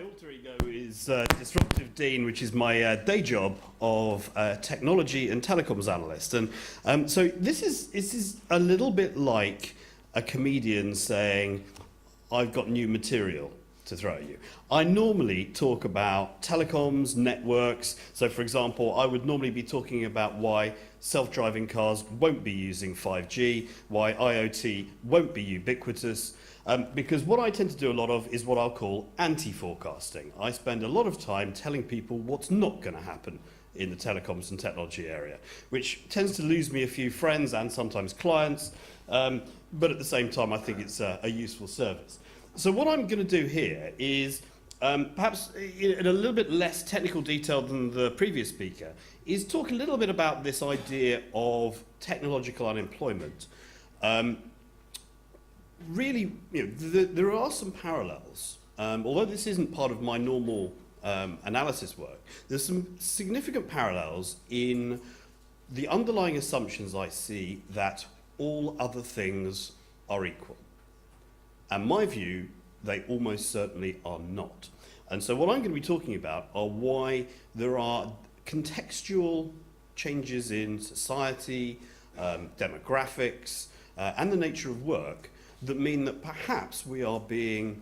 alter ego is Disruptive Dean, which is my day job of technology and telecoms analyst. And so this is a little bit like a comedian saying, I've got new material to throw at you. I normally talk about telecoms, networks. So for example, I would normally be talking about why self-driving cars won't be using 5G, why IoT won't be ubiquitous, because what I tend to do a lot of is what I'll call anti-forecasting. I spend a lot of time telling people what's not going to happen in the telecoms and technology area, which tends to lose me a few friends and sometimes clients, but at the same time I think it's a useful service. So what I'm going to do here is, perhaps in a little bit less technical detail than the previous speaker, is talk a little bit about this idea of technological unemployment. Really, there are some parallels. Although this isn't part of my normal analysis work, there's some significant parallels in the underlying assumptions I see that all other things are equal. And my view, they almost certainly are not. And so what I'm going to be talking about are why there are contextual changes in society, demographics, and the nature of work that mean that perhaps we are being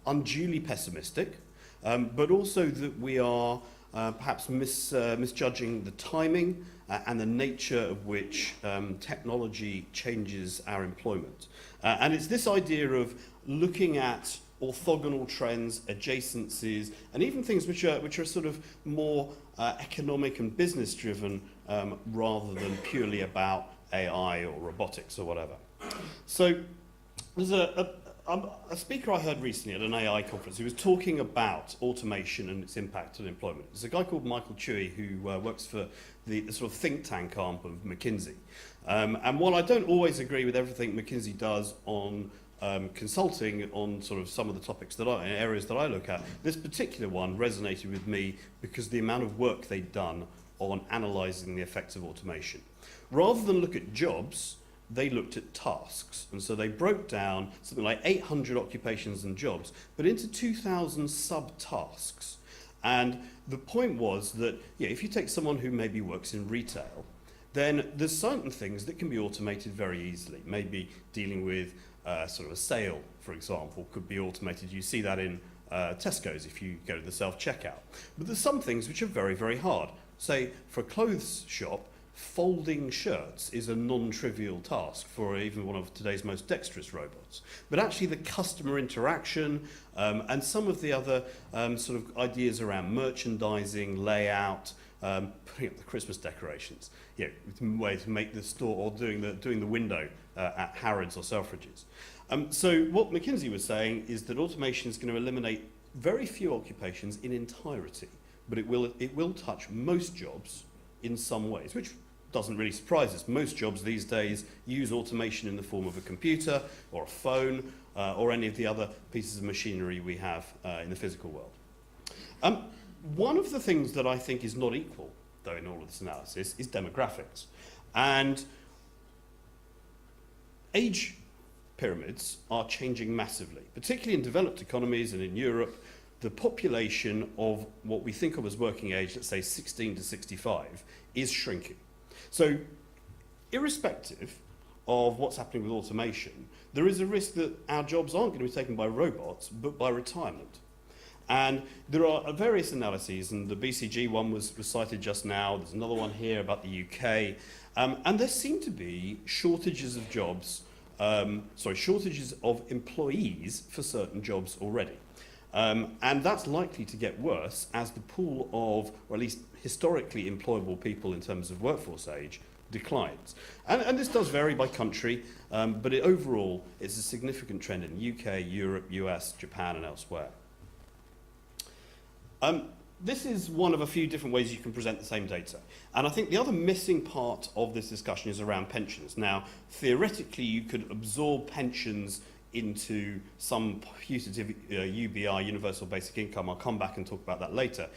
unduly pessimistic, but also that we are perhaps misjudging the timing and the nature of which technology changes our employment. And it's this idea of looking at orthogonal trends, adjacencies, and even things which are sort of more economic and business driven rather than purely about AI or robotics or whatever. So there's a speaker I heard recently at an AI conference who was talking about automation and its impact on employment. There's a guy called Michael Chewy who works for the sort of think tank arm of McKinsey. And while I don't always agree with everything McKinsey does on consulting on sort of some of the topics areas that I look at, this particular one resonated with me because the amount of work they'd done on analysing the effects of automation. Rather than look at jobs, they looked at tasks. And so they broke down something like 800 occupations and jobs, but into 2,000 subtasks. And the point was that if you take someone who maybe works in retail, then there's certain things that can be automated very easily. Maybe dealing with sort of a sale, for example, could be automated. You see that in Tesco's if you go to the self-checkout. But there's some things which are very, very hard. Say, for a clothes shop, folding shirts is a non-trivial task for even one of today's most dexterous robots. But actually the customer interaction and some of the other sort of ideas around merchandising, layout, putting up the Christmas decorations, way to make the store, or doing the window at Harrods or Selfridges. So what McKinsey was saying is that automation is going to eliminate very few occupations in entirety, but it will touch most jobs in some ways, which doesn't really surprise us. Most jobs these days use automation in the form of a computer or a phone or any of the other pieces of machinery we have in the physical world. One of the things that I think is not equal, though, in all of this analysis is demographics. And age pyramids are changing massively, particularly in developed economies and in Europe. The population of what we think of as working age, let's say 16 to 65, is shrinking. So irrespective of what's happening with automation, there is a risk that our jobs aren't going to be taken by robots, but by retirement. And there are various analyses, and the BCG one was cited just now. There's another one here about the UK. And there seem to be shortages of jobs, shortages of employees for certain jobs already. And that's likely to get worse as the pool of, or at least historically employable people in terms of workforce age, declines. And this does vary by country, but overall it's a significant trend in the UK, Europe, US, Japan and elsewhere. This is one of a few different ways you can present the same data. And I think the other missing part of this discussion is around pensions. Now, theoretically, you could absorb pensions into some putative UBI, universal basic income. I'll come back and talk about that later.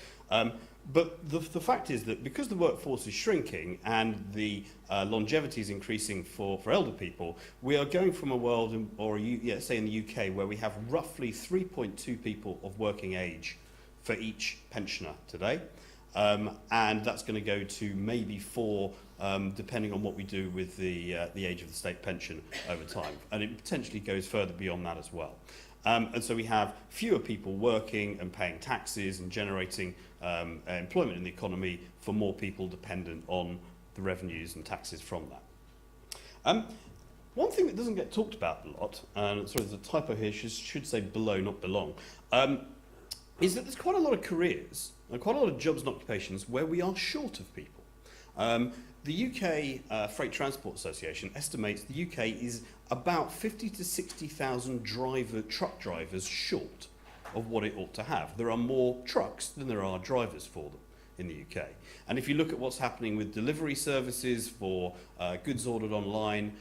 But the fact is that because the workforce is shrinking and the longevity is increasing for elder people, we are going from a world, say in the UK, where we have roughly 3.2 people of working age for each pensioner today. And that's going to go to maybe 4, depending on what we do with the age of the state pension over time. And it potentially goes further beyond that as well. And so we have fewer people working and paying taxes and generating employment in the economy for more people dependent on the revenues and taxes from that. One thing that doesn't get talked about a lot, and sorry, there's a typo here, should say below, not belong, is that there's quite a lot of careers and quite a lot of jobs and occupations where we are short of people. The UK Freight Transport Association estimates the UK is about 50 to 60,000 truck drivers short of what it ought to have. There are more trucks than there are drivers for them in the UK. And if you look at what's happening with delivery services for goods ordered online,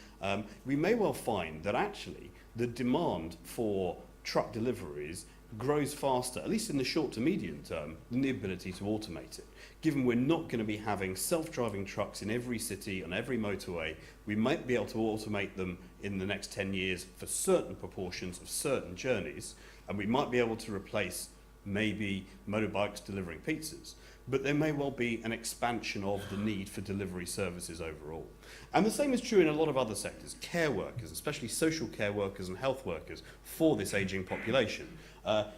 we may well find that actually the demand for truck deliveries grows faster, at least in the short to medium term, than the ability to automate it. Given we're not going to be having self-driving trucks in every city, on every motorway, we might be able to automate them in the next 10 years for certain proportions of certain journeys, and we might be able to replace maybe motorbikes delivering pizzas. But there may well be an expansion of the need for delivery services overall. And the same is true in a lot of other sectors. Care workers, especially social care workers and health workers for this ageing population.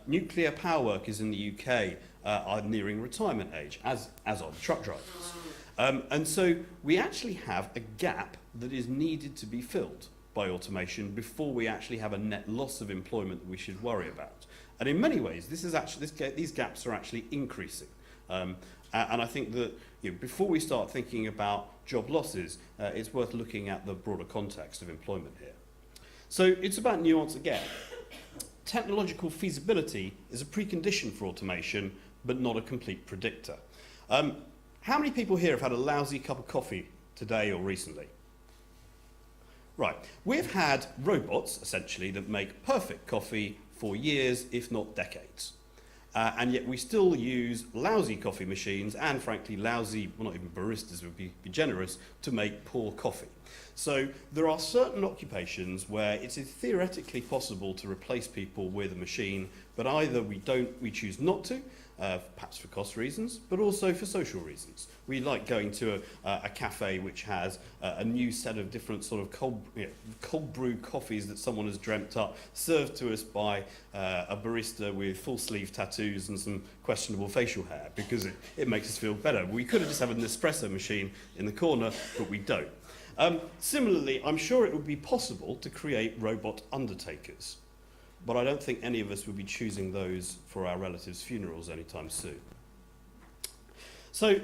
Nuclear power workers in the UK are nearing retirement age, as are the truck drivers. And so we actually have a gap that is needed to be filled by automation before we actually have a net loss of employment that we should worry about. And in many ways, these gaps are actually increasing. And I think that before we start thinking about job losses, it's worth looking at the broader context of employment here. So it's about nuance again. Technological feasibility is a precondition for automation, but not a complete predictor. How many people here have had a lousy cup of coffee today or recently? Right, we've had robots, essentially, that make perfect coffee for years, if not decades. And yet we still use lousy coffee machines and, frankly, lousy, well, not even baristas would be generous, to make poor coffee. So there are certain occupations where it is theoretically possible to replace people with a machine, but either we choose not to, perhaps for cost reasons, but also for social reasons. We like going to a cafe which has a new set of different sort of cold brew coffees that someone has dreamt up, served to us by a barista with full sleeve tattoos and some questionable facial hair, because it makes us feel better. We could have just had an espresso machine in the corner, but we don't. Similarly, I'm sure it would be possible to create robot undertakers, but I don't think any of us would be choosing those for our relatives' funerals anytime soon. So,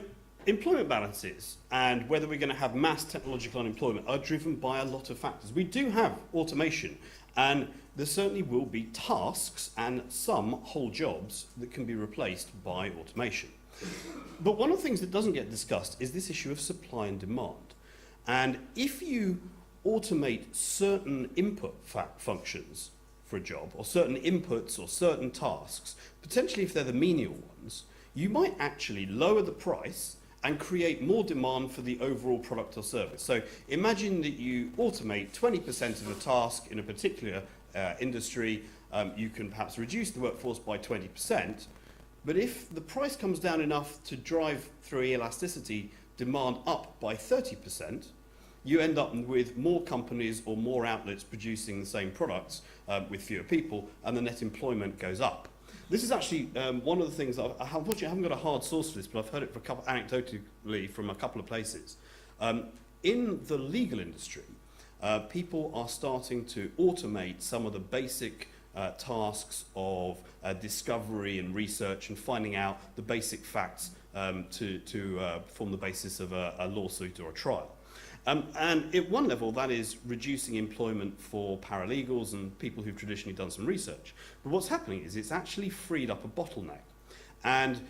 employment balances and whether we're going to have mass technological unemployment are driven by a lot of factors. We do have automation, and there certainly will be tasks and some whole jobs that can be replaced by automation. But one of the things that doesn't get discussed is this issue of supply and demand. And if you automate certain input functions for a job, or certain inputs or certain tasks, potentially if they're the menial ones, you might actually lower the price and create more demand for the overall product or service. So imagine that you automate 20% of a task in a particular industry, you can perhaps reduce the workforce by 20%, but if the price comes down enough to drive through elasticity demand up by 30%, you end up with more companies or more outlets producing the same products with fewer people, and the net employment goes up. This is actually one of the things that unfortunately I haven't got a hard source for this, but I've heard it anecdotally from a couple of places. In the legal industry, people are starting to automate some of the basic tasks of discovery and research and finding out the basic facts to form the basis of a lawsuit or a trial. And at one level, that is reducing employment for paralegals and people who've traditionally done some research. But what's happening is it's actually freed up a bottleneck, and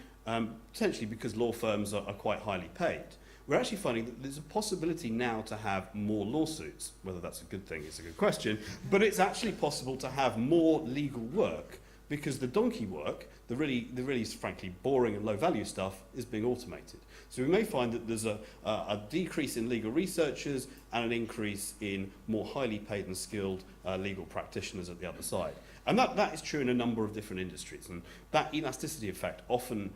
potentially because law firms are quite highly paid. we're actually finding that there's a possibility now to have more lawsuits. Whether that's a good thing is a good question, but it's actually possible to have more legal work because the donkey work, the really frankly boring and low value stuff, is being automated. So we may find that there's a decrease in legal researchers and an increase in more highly paid and skilled legal practitioners at the other side. And that is true in a number of different industries. And that elasticity effect often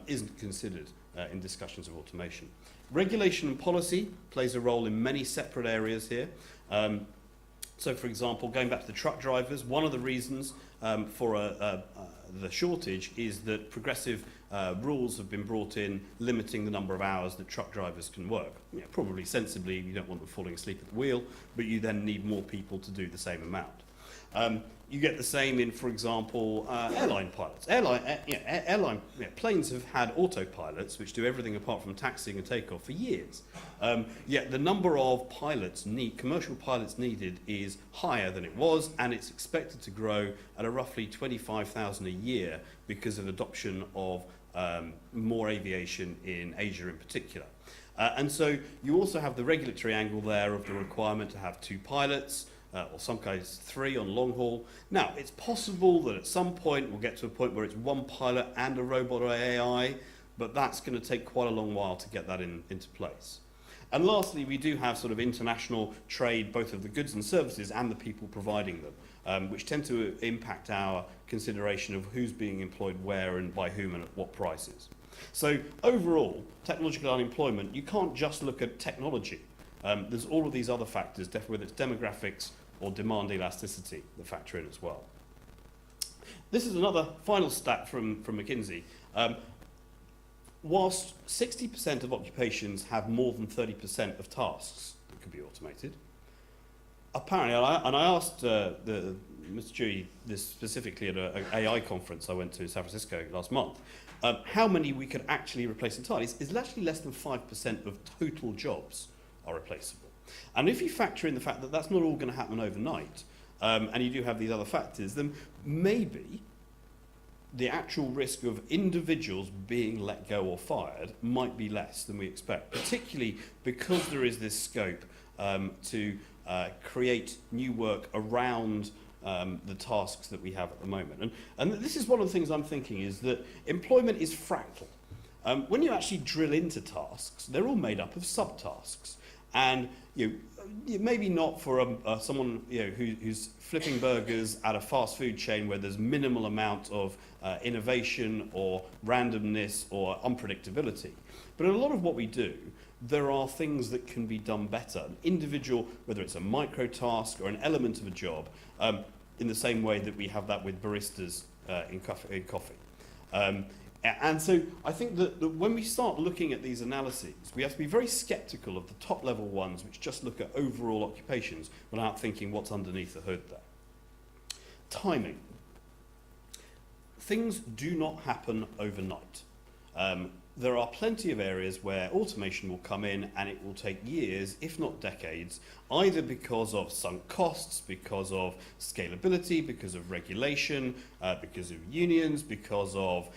isn't considered in discussions of automation. Regulation and policy plays a role in many separate areas here. So, for example, going back to the truck drivers, one of the reasons for the shortage is that progressive rules have been brought in limiting the number of hours that truck drivers can work. You know, probably sensibly, you don't want them falling asleep at the wheel, but you then need more people to do the same amount. You get the same in, for example, airline pilots. Planes have had autopilots which do everything apart from taxiing and takeoff for years. Yet the number of commercial pilots needed is higher than it was, and it's expected to grow at a roughly 25,000 a year because of adoption of more aviation in Asia in particular. And so you also have the regulatory angle there of the requirement to have 2 pilots, or some cases 3 on long haul. Now, it's possible that at some point we'll get to a point where it's 1 pilot and a robot or AI, but that's going to take quite a long while to get that into place. And lastly, we do have sort of international trade, both of the goods and services and the people providing them, which tend to impact our consideration of who's being employed where and by whom and at what prices. So overall, technological unemployment, you can't just look at technology. There's all of these other factors, whether it's demographics or demand elasticity, that factor in as well. This is another final stat from McKinsey. Whilst 60% of occupations have more than 30% of tasks that could be automated, apparently, and I asked Mr. Dewey this specifically at an AI conference I went to in San Francisco last month, how many we could actually replace entirely. It's actually less than 5% of total jobs are replaceable. And if you factor in the fact that that's not all going to happen overnight, and you do have these other factors, then maybe the actual risk of individuals being let go or fired might be less than we expect, particularly because there is this scope to create new work around the tasks that we have at the moment. And this is one of the things I'm thinking is that employment is fractal. When you actually drill into tasks, they're all made up of subtasks. And maybe not for someone who's flipping burgers at a fast food chain where there's minimal amount of innovation or randomness or unpredictability. But in a lot of what we do, there are things that can be done better. An individual, whether it's a micro task or an element of a job, in the same way that we have that with baristas in coffee. And so I think that when we start looking at these analyses, we have to be very sceptical of the top level ones which just look at overall occupations without thinking what's underneath the hood there. Timing. Things do not happen overnight. There are plenty of areas where automation will come in and it will take years, if not decades, either because of sunk costs, because of scalability, because of regulation, because of unions, because of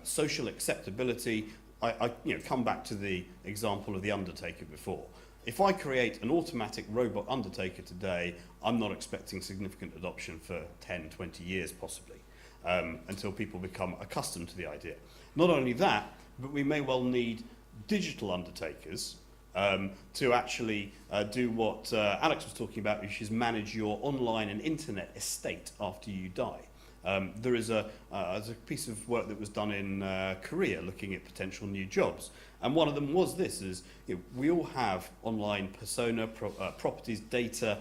social acceptability. I come back to the example of the undertaker before. If I create an automatic robot undertaker today, I'm not expecting significant adoption for 10, 20 years possibly, until people become accustomed to the idea. Not only that, but we may well need digital undertakers to actually do what Alex was talking about, which is manage your online and internet estate after you die. There's a piece of work that was done in Korea looking at potential new jobs. And one of them was this, is we all have online persona, properties, data,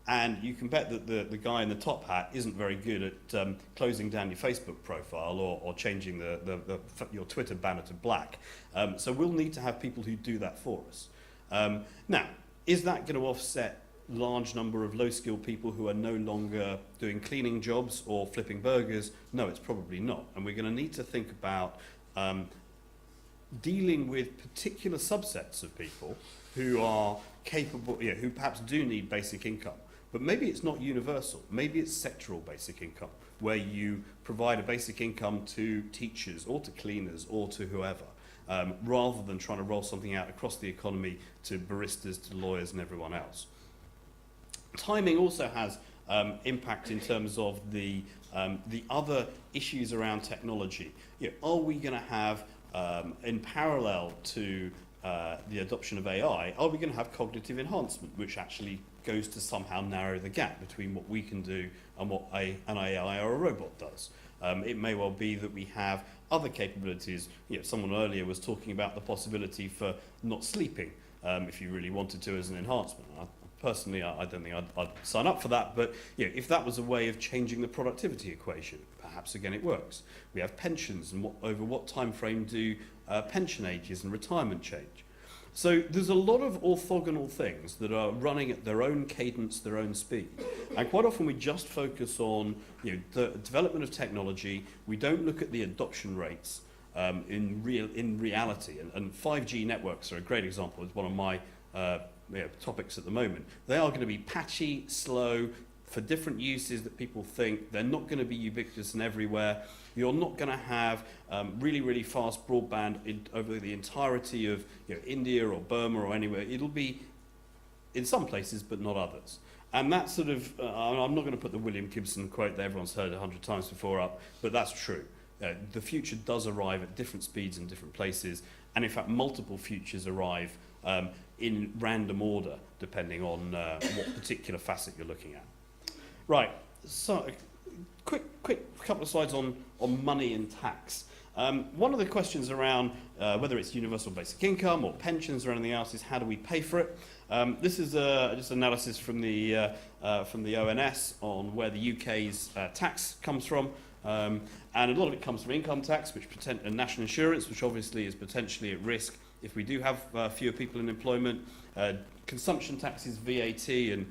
and you can bet that the guy in the top hat isn't very good at closing down your Facebook profile or changing your Twitter banner to black. So we'll need to have people who do that for us. Now, is that going to offset large number of low-skilled people who are no longer doing cleaning jobs or flipping burgers? No, it's probably not. And we're going to need to think about dealing with particular subsets of people who are capable, who perhaps do need basic income. But maybe it's not universal. Maybe it's sectoral basic income, where you provide a basic income to teachers or to cleaners or to whoever. rather than trying to roll something out across the economy to baristas, to lawyers and everyone else. Timing also has impact in terms of the other issues around technology. Are we going to have, in parallel to the adoption of AI, are we going to have cognitive enhancement, which actually goes to somehow narrow the gap between what we can do and what an AI or a robot does? It may well be that we have other capabilities. Someone earlier was talking about the possibility for not sleeping if you really wanted to as an enhancement. Personally, I don't think I'd sign up for that, but if that was a way of changing the productivity equation, perhaps again it works. We have pensions, and over what time frame do pension ages and retirement change? So there's a lot of orthogonal things that are running at their own cadence, their own speed. And quite often we just focus on the development of technology. We don't look at the adoption rates in reality. And 5G networks are a great example. It's one of my topics at the moment. They are going to be patchy, slow, for different uses that people think. They're not going to be ubiquitous and everywhere. You're not going to have really, really fast broadband over the entirety of India or Burma or anywhere. It'll be in some places, but not others. And that sort of, I'm not going to put the William Gibson quote that everyone's heard 100 times before up, but that's true. The future does arrive at different speeds in different places, and in fact multiple futures arrive in random order, depending on what particular facet you're looking at. Right, so quick couple of slides on money and tax. One of the questions around whether it's universal basic income or pensions or anything else is how do we pay for it? This is just analysis from the ONS on where the UK's tax comes from. And a lot of it comes from income tax, and national insurance, which obviously is potentially at risk if we do have fewer people in employment. Consumption taxes, VAT, and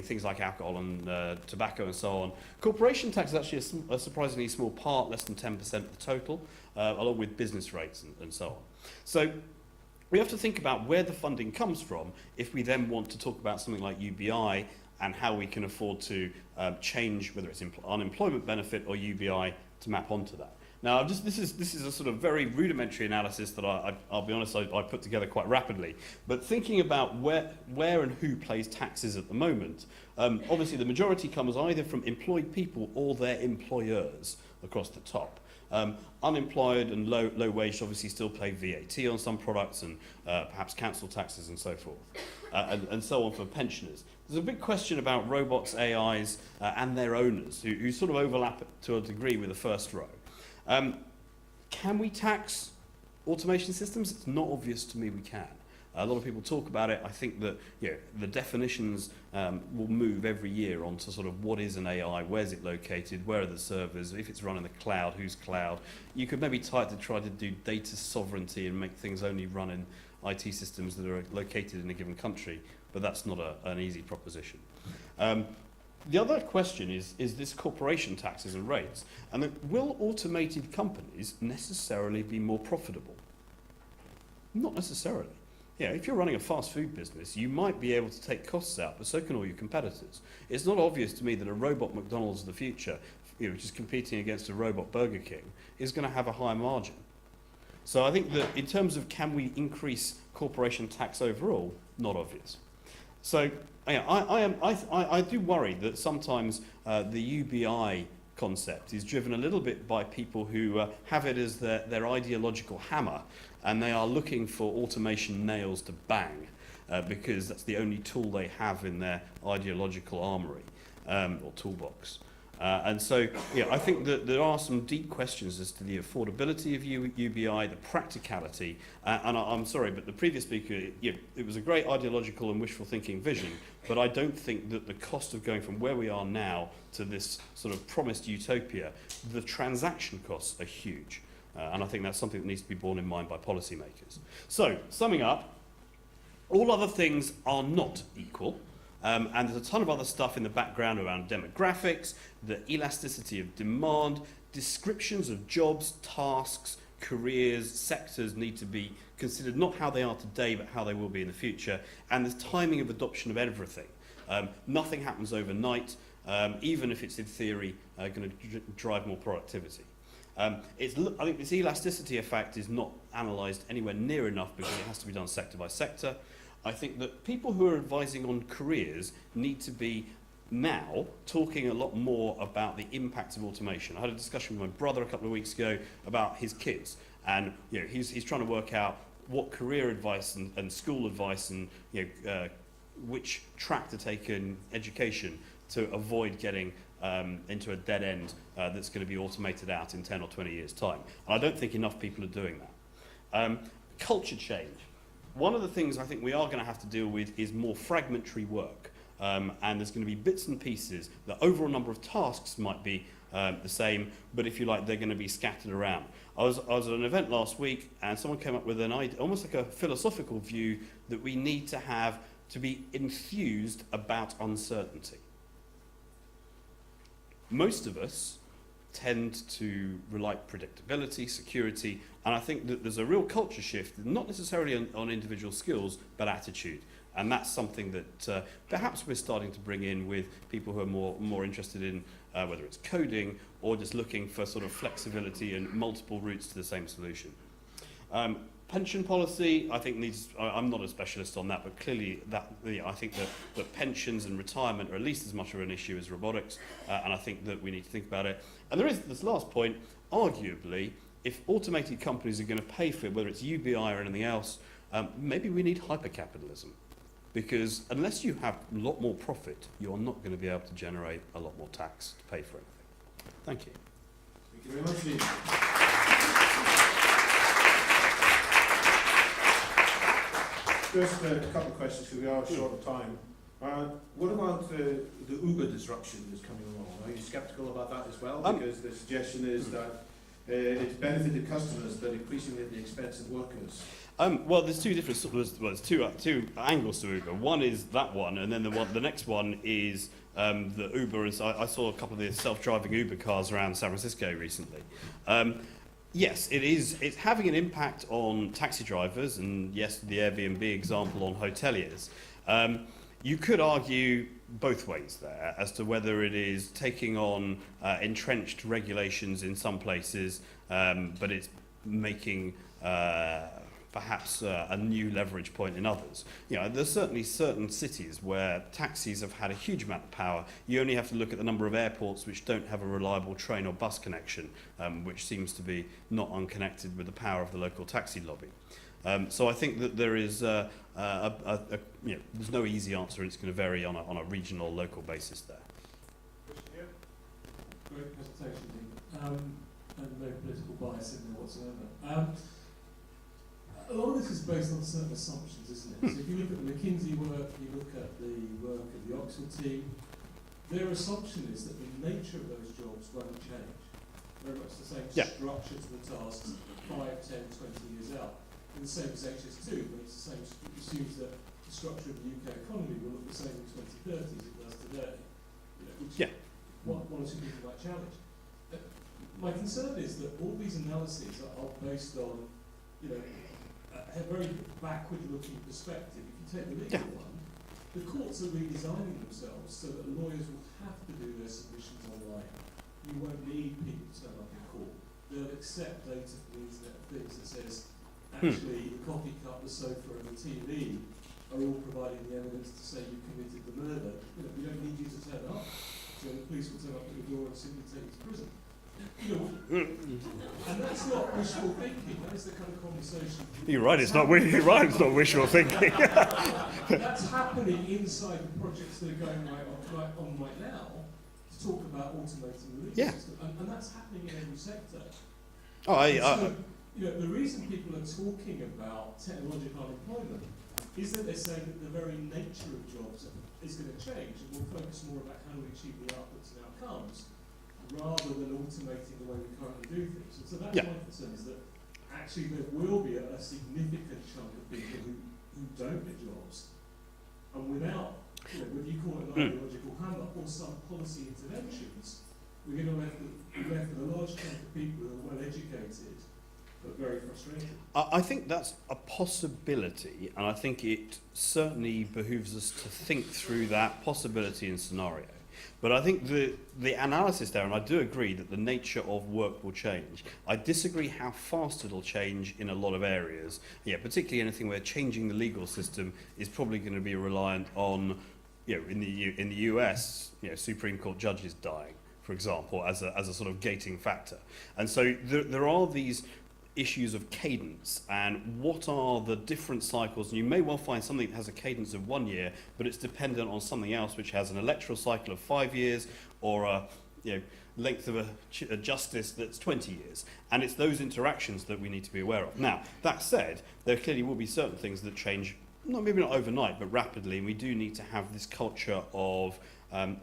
things like alcohol and tobacco and so on. Corporation tax is actually a surprisingly small part, less than 10% of the total, along with business rates and so on. So we have to think about where the funding comes from if we then want to talk about something like UBI and how we can afford to change whether it's unemployment benefit or UBI to map onto that. Now, this is a sort of very rudimentary analysis that I'll be honest, I put together quite rapidly. But thinking about where and who pays taxes at the moment, obviously the majority comes either from employed people or their employers across the top. Unemployed and low wage obviously still pay VAT on some products and perhaps council taxes and so forth, and so on for pensioners. There's a big question about robots, AIs, and their owners, who sort of overlap to a degree with the first row. Can we tax automation systems? It's not obvious to me we can. A lot of people talk about it. I think that the definitions will move every year onto sort of what is an AI, where's it located, where are the servers, if it's run in the cloud, whose cloud. You could maybe try to do data sovereignty and make things only run in IT systems that are located in a given country, but that's not an easy proposition. The other question is this corporation taxes and rates? And will automated companies necessarily be more profitable? Not necessarily. If you're running a fast food business, you might be able to take costs out, but so can all your competitors. It's not obvious to me that a robot McDonald's of the future, which is competing against a robot Burger King, is going to have a higher margin. So I think that in terms of can we increase corporation tax overall, not obvious. So I do worry that sometimes the UBI concept is driven a little bit by people who have it as their ideological hammer, and they are looking for automation nails to bang because that's the only tool they have in their ideological armory or toolbox. And so, I think that there are some deep questions as to the affordability of UBI, the practicality, and I'm sorry, but the previous speaker, it was a great ideological and wishful thinking vision, but I don't think that the cost of going from where we are now to this sort of promised utopia, the transaction costs are huge. And I think that's something that needs to be borne in mind by policymakers. So, summing up, all other things are not equal. And there's a ton of other stuff in the background around demographics, the elasticity of demand, descriptions of jobs, tasks, careers, sectors need to be considered, not how they are today, but how they will be in the future. And the timing of adoption of everything. Nothing happens overnight, even if it's in theory going to drive more productivity. I think this elasticity effect is not analysed anywhere near enough because it has to be done sector by sector. I think that people who are advising on careers need to be now talking a lot more about the impact of automation. I had a discussion with my brother a couple of weeks ago about his kids, and he's trying to work out what career advice and school advice and which track to take in education to avoid getting into a dead end that's going to be automated out in 10 or 20 years' time. And I don't think enough people are doing that. Culture change. One of the things I think we are going to have to deal with is more fragmentary work. And there's going to be bits and pieces. The overall number of tasks might be the same, but if you like, they're going to be scattered around. I was at an event last week, and someone came up with an idea, almost like a philosophical view, that we need to have to be enthused about uncertainty. Most of us tend to like predictability, security, and I think that there's a real culture shift, not necessarily on individual skills, but attitude. And that's something that perhaps we're starting to bring in with people who are more interested in whether it's coding or just looking for sort of flexibility and multiple routes to the same solution. Pension policy, I think needs, I'm not a specialist on that, but clearly I think that pensions and retirement are at least as much of an issue as robotics, and I think that we need to think about it. And there is this last point, arguably, if automated companies are going to pay for it, whether it's UBI or anything else, maybe we need hypercapitalism. Because unless you have a lot more profit, you're not going to be able to generate a lot more tax to pay for anything. Thank you. Thank you very much, Lee. First, a couple of questions, because we are short of time. What about the Uber disruption that's coming along? Are you sceptical about that as well? Because the suggestion is that it's benefited customers, but increasingly at the expense of workers. Well, there's two different there's two angles to Uber. One is that one, and then the next one is the Uber. I saw a couple of the self-driving Uber cars around San Francisco recently. Yes, it's having an impact on taxi drivers, and yes, the Airbnb example on hoteliers. You could argue both ways there as to whether it is taking on entrenched regulations in some places, but it's making perhaps a new leverage point in others. There's certainly certain cities where taxis have had a huge amount of power. You only have to look at the number of airports which don't have a reliable train or bus connection, which seems to be not unconnected with the power of the local taxi lobby. So I think that there is there's no easy answer. It's going to vary on a regional, local basis there. Great presentation, and no political bias in there whatsoever. A lot of this is based on certain assumptions, isn't it? So if you look at the McKinsey work, you look at the work of the Oxford team, their assumption is that the nature of those jobs won't change. Very much the same structure to the tasks 5, 10, 20 years out. And the same as HS2, but it's the same, it assumes that the structure of the UK economy will look the same in 2030 as it does today. Which one or two people might challenge. My concern is that all these analyses are based on, a very backward-looking perspective. If you take the legal one, the courts are redesigning themselves so that lawyers will have to do their submissions online. You won't need people to turn up in court. They'll accept data from the Internet of Things that says, actually, the coffee cup, the sofa, and the TV are all providing the evidence to say you committed the murder. We don't need you to turn up. So the police will turn up at your door and simply take you to prison. And that's not wishful thinking. That is the kind of conversation. You're right. It's not wishful thinking. That's happening inside the projects that are going right now to talk about automating the legal system, and that's happening in every sector. The reason people are talking about technological unemployment is that they're saying that the very nature of jobs is going to change, and we'll focus more about how we achieve the outputs and outcomes, rather than automating the way we currently do things. And so that's my concern, is that actually there will be a significant chunk of people who don't get jobs, and without, whether you call it an ideological hammer or some policy interventions, we're going to be left with a large chunk of people who are well educated but very frustrated. I think that's a possibility, and I think it certainly behooves us to think through that possibility and scenario. But I think the analysis there, and I do agree that the nature of work will change. I disagree how fast it'll change in a lot of areas. Yeah, particularly anything where changing the legal system is probably going to be reliant on, in the US, Supreme Court judges dying, for example, as a sort of gating factor. And so there are these issues of cadence and what are the different cycles, and you may well find something that has a cadence of 1 year, but it's dependent on something else which has an electoral cycle of 5 years or a length of a justice that's 20 years. And it's those interactions that we need to be aware of. Now, that said, there clearly will be certain things that change, maybe not overnight, but rapidly, and we do need to have this culture of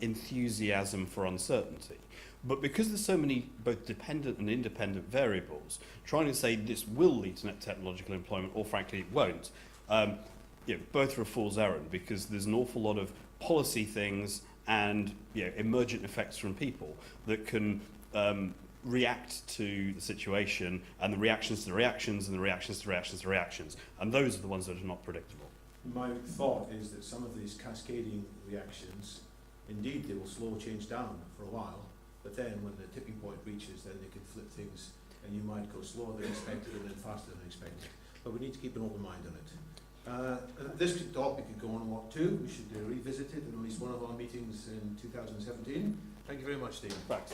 enthusiasm for uncertainty. But because there's so many both dependent and independent variables, trying to say this will lead to net technological employment, or frankly it won't, both are a fool's errand, because there's an awful lot of policy things and emergent effects from people that can react to the situation, and the reactions to the reactions, and the reactions to reactions to reactions. And those are the ones that are not predictable. My thought is that some of these cascading reactions, indeed, they will slow change down for a while, but then when the tipping point reaches, then they can flip things, and you might go slower than expected and then faster than expected. But we need to keep an open mind on it. This topic could go on what too. We should revisit it in at least one of our meetings in 2017. Thank you very much, Stephen. Thanks.